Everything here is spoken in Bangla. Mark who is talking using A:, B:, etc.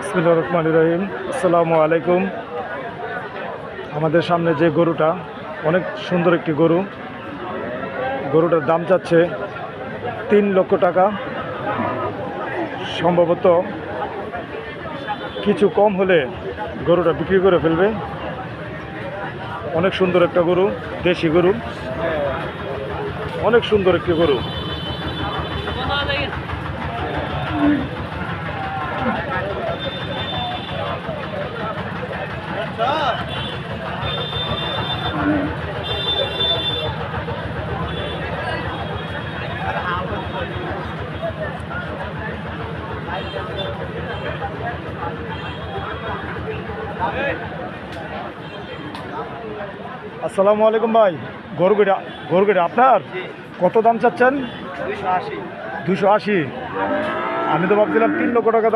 A: বিসমিল্লাহির রহমানির রহিম। আসসালামু আলাইকুম। আমাদের সামনে যে গরুটা, অনেক সুন্দর একটি গরু। গরুটার দাম চাচ্ছে 3 লক্ষ টাকা। সম্ভবত কিছু কম হলে গরুটা বিক্রি করে ফেলবে। অনেক সুন্দর একটা গরু, দেশি গরু, অনেক সুন্দর একটি গরু। আসসালামু আলাইকুম ভাই। গরুটা আপনার কত দাম চাচ্ছেন?
B: 280।
A: 280। আমি তো ভাবছিলাম 3 লক্ষ টাকা